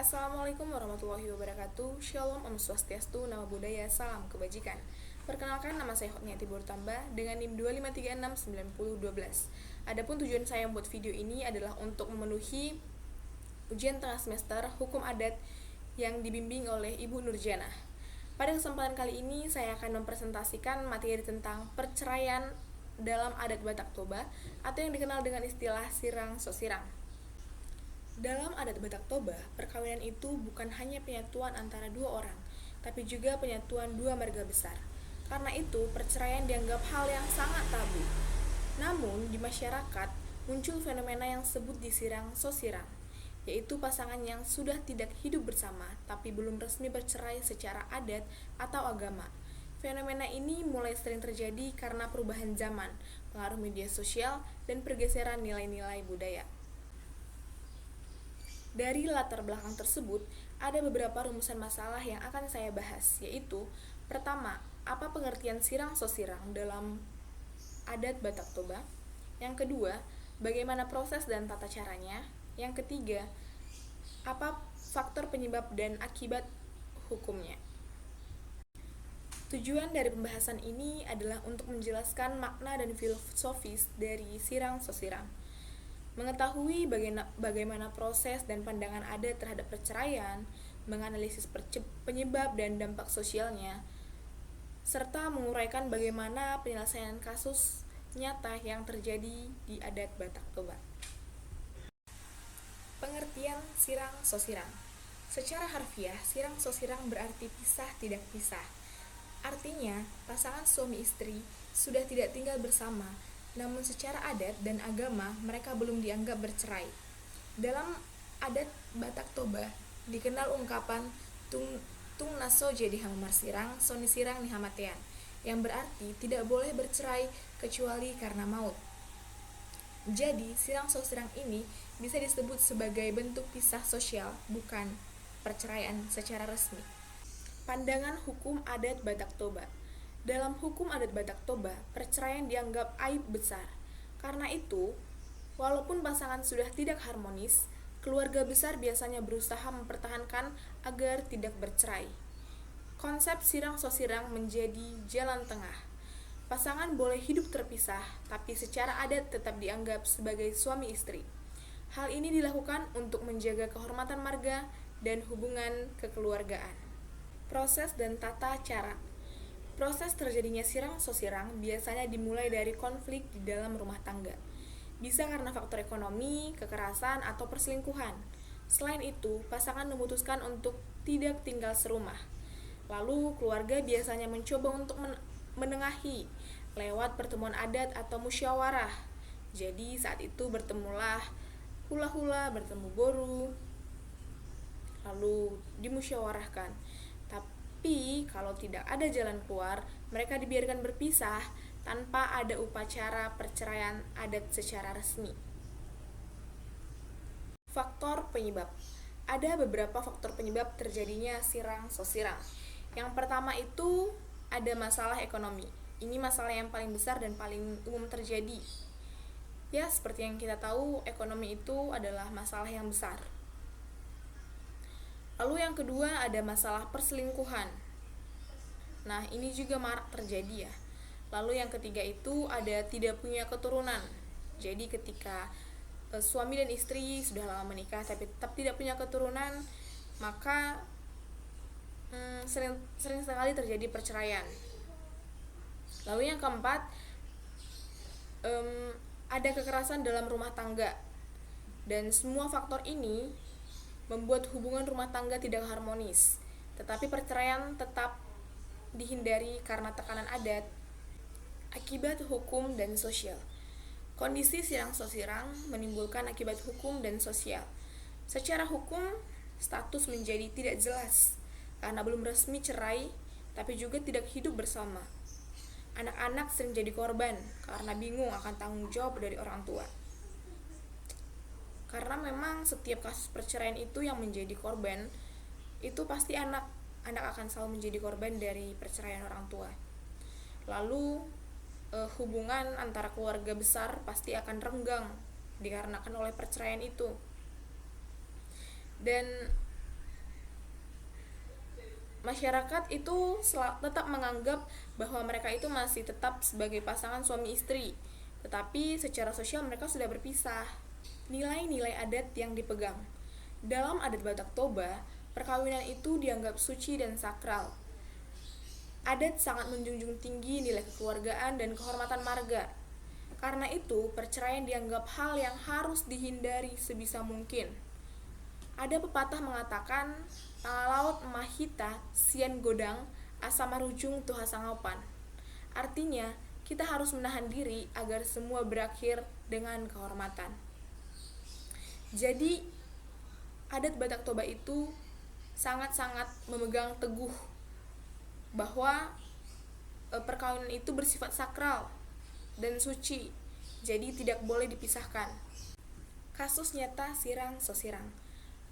Assalamualaikum warahmatullahi wabarakatuh. Shalom, Om Swastiastu, Nama Budaya, Salam Kebajikan. Perkenalkan, nama saya Hotniati Burtamba dengan NIM 253690012. Adapun tujuan saya membuat video ini adalah untuk memenuhi ujian tengah semester Hukum Adat yang dibimbing oleh Ibu Nurjana. Pada kesempatan kali ini saya akan mempresentasikan materi tentang perceraian dalam adat Batak Toba atau yang dikenal dengan istilah sirang sosirang. Dalam adat Batak Toba, perkawinan itu bukan hanya penyatuan antara dua orang, tapi juga penyatuan dua marga besar. Karena itu, perceraian dianggap hal yang sangat tabu. Namun, di masyarakat muncul fenomena yang disebut disirang sosirang, yaitu pasangan yang sudah tidak hidup bersama, tapi belum resmi bercerai secara adat atau agama. Fenomena ini mulai sering terjadi karena perubahan zaman, pengaruh media sosial, dan pergeseran nilai-nilai budaya. Dari latar belakang tersebut, ada beberapa rumusan masalah yang akan saya bahas, yaitu pertama, apa pengertian sirang sosirang dalam adat Batak Toba? Yang kedua, bagaimana proses dan tata caranya? Yang ketiga, apa faktor penyebab dan akibat hukumnya? Tujuan dari pembahasan ini adalah untuk menjelaskan makna dan filosofis dari sirang sosirang, mengetahui bagaimana proses dan pandangan adat terhadap perceraian, menganalisis penyebab dan dampak sosialnya, serta menguraikan bagaimana penyelesaian kasus nyata yang terjadi di adat Batak Toba. Pengertian sirang sosirang. Secara harfiah, sirang sosirang berarti pisah tidak pisah. Artinya, pasangan suami istri sudah tidak tinggal bersama, namun secara adat dan agama mereka belum dianggap bercerai. Dalam adat Batak Toba dikenal ungkapan tung naso jadi hamar sirang, soni sirang ni hamatean, yang berarti tidak boleh bercerai kecuali karena maut. Jadi, sirang sosirang ini bisa disebut sebagai bentuk pisah sosial, bukan perceraian secara resmi. Pandangan hukum adat Batak Toba. Dalam hukum adat Batak Toba, perceraian dianggap aib besar. Karena itu, walaupun pasangan sudah tidak harmonis, keluarga besar biasanya berusaha mempertahankan agar tidak bercerai. Konsep sirang sosirang menjadi jalan tengah. Pasangan boleh hidup terpisah, tapi secara adat tetap dianggap sebagai suami istri. Hal ini dilakukan untuk menjaga kehormatan marga dan hubungan kekeluargaan. Proses dan tata cara. Proses terjadinya sirang sosirang biasanya dimulai dari konflik di dalam rumah tangga. Bisa karena faktor ekonomi, kekerasan, atau perselingkuhan. Selain itu, pasangan memutuskan untuk tidak tinggal serumah. Lalu, keluarga biasanya mencoba untuk menengahi lewat pertemuan adat atau musyawarah. Jadi, saat itu bertemulah hula-hula, bertemu boru, lalu dimusyawarahkan. Tapi kalau tidak ada jalan keluar, mereka dibiarkan berpisah tanpa ada upacara perceraian adat secara resmi. Faktor penyebab. Ada beberapa faktor penyebab terjadinya sirang sosirang. Yang pertama itu ada masalah ekonomi. Ini masalah yang paling besar dan paling umum terjadi. Ya, seperti yang kita tahu, ekonomi itu adalah masalah yang besar. Lalu yang kedua ada masalah perselingkuhan. Nah, ini juga marak terjadi ya. Lalu yang ketiga itu ada tidak punya keturunan. Jadi ketika suami dan istri sudah lama menikah tapi tetap tidak punya keturunan, maka sering sekali terjadi perceraian. Lalu yang keempat ada kekerasan dalam rumah tangga. Dan semua faktor ini membuat hubungan rumah tangga tidak harmonis. Tetapi perceraian tetap dihindari karena tekanan adat. Akibat hukum dan sosial. Kondisi sirang sosirang menimbulkan akibat hukum dan sosial. Secara hukum, status menjadi tidak jelas karena belum resmi cerai, tapi juga tidak hidup bersama. Anak-anak sering jadi korban karena bingung akan tanggung jawab dari orang tua. Karena memang setiap kasus perceraian itu yang menjadi korban, itu pasti anak akan selalu menjadi korban dari perceraian orang tua. Lalu hubungan antara keluarga besar pasti akan renggang dikarenakan oleh perceraian itu. Dan masyarakat itu tetap menganggap bahwa mereka itu masih tetap sebagai pasangan suami istri, tetapi secara sosial mereka sudah berpisah. Nilai-nilai adat yang dipegang. Dalam adat Batak Toba, perkawinan itu dianggap suci dan sakral. Adat sangat menjunjung tinggi nilai kekeluargaan dan kehormatan marga. Karena itu, perceraian dianggap hal yang harus dihindari sebisa mungkin. Ada pepatah mengatakan, tangah laut mahita, sian godang, asa marujung tuha sangopan. Artinya, kita harus menahan diri agar semua berakhir dengan kehormatan. Jadi, adat Batak Toba itu sangat-sangat memegang teguh bahwa perkawinan itu bersifat sakral dan suci, jadi tidak boleh dipisahkan. Kasus nyata Sirang Sosirang.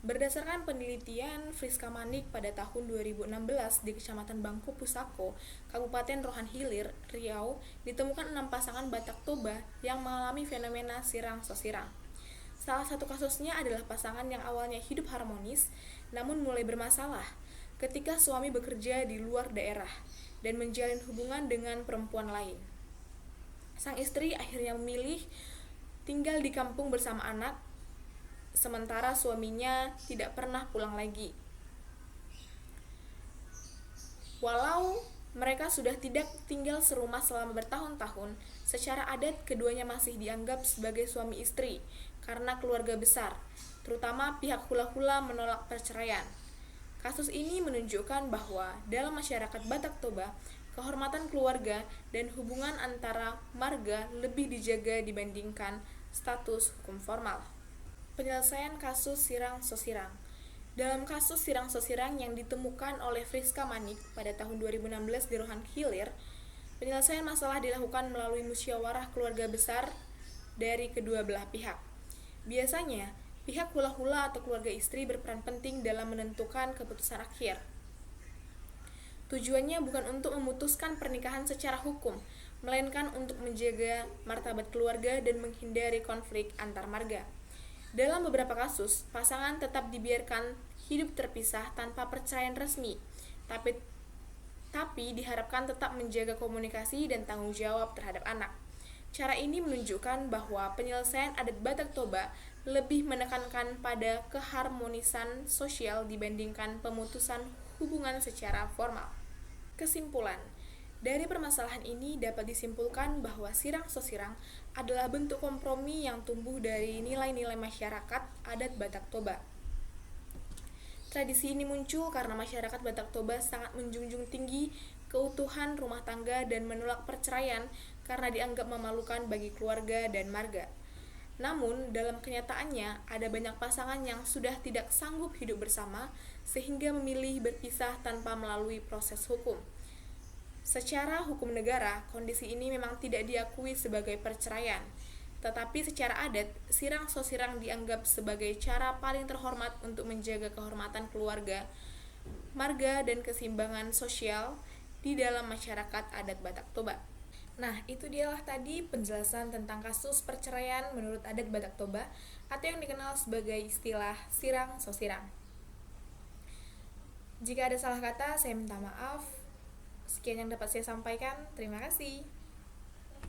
Berdasarkan penelitian Friska Manik pada tahun 2016 di Kecamatan Bangku Pusako, Kabupaten Rohan Hilir, Riau, ditemukan 6 pasangan Batak Toba yang mengalami fenomena Sirang Sosirang. Salah satu kasusnya adalah pasangan yang awalnya hidup harmonis, namun mulai bermasalah ketika suami bekerja di luar daerah dan menjalin hubungan dengan perempuan lain. Sang istri akhirnya memilih tinggal di kampung bersama anak, sementara suaminya tidak pernah pulang lagi. Walau mereka sudah tidak tinggal serumah selama bertahun-tahun, secara adat keduanya masih dianggap sebagai suami istri karena keluarga besar, terutama pihak hula-hula menolak perceraian. Kasus ini menunjukkan bahwa dalam masyarakat Batak Toba, kehormatan keluarga dan hubungan antara marga lebih dijaga dibandingkan status hukum formal. Penyelesaian kasus Sirang Sosirang. Dalam kasus Sirang Sosirang yang ditemukan oleh Friska Manik pada tahun 2016 di Rohan Hilir, penyelesaian masalah dilakukan melalui musyawarah keluarga besar dari kedua belah pihak. Biasanya, pihak hula-hula atau keluarga istri berperan penting dalam menentukan keputusan akhir. Tujuannya bukan untuk memutuskan pernikahan secara hukum, melainkan untuk menjaga martabat keluarga dan menghindari konflik antar marga. Dalam beberapa kasus, pasangan tetap dibiarkan hidup terpisah tanpa perceraian resmi, tapi diharapkan tetap menjaga komunikasi dan tanggung jawab terhadap anak. Cara ini menunjukkan bahwa penyelesaian adat Batak Toba lebih menekankan pada keharmonisan sosial dibandingkan pemutusan hubungan secara formal. Kesimpulan, dari permasalahan ini dapat disimpulkan bahwa Sirang Sosirang adalah bentuk kompromi yang tumbuh dari nilai-nilai masyarakat adat Batak Toba. Tradisi ini muncul karena masyarakat Batak Toba sangat menjunjung tinggi keutuhan rumah tangga dan menolak perceraian karena dianggap memalukan bagi keluarga dan marga. Namun, dalam kenyataannya, ada banyak pasangan yang sudah tidak sanggup hidup bersama sehingga memilih berpisah tanpa melalui proses hukum. Secara hukum negara, kondisi ini memang tidak diakui sebagai perceraian, tetapi secara adat, Sirang Sosirang dianggap sebagai cara paling terhormat untuk menjaga kehormatan keluarga, marga, dan keseimbangan sosial di dalam masyarakat adat Batak Toba. Nah, itu dialah tadi penjelasan tentang kasus perceraian menurut adat Batak Toba atau yang dikenal sebagai istilah Sirang Sosirang. Jika ada salah kata, saya minta maaf. Sekian yang dapat saya sampaikan. Terima kasih.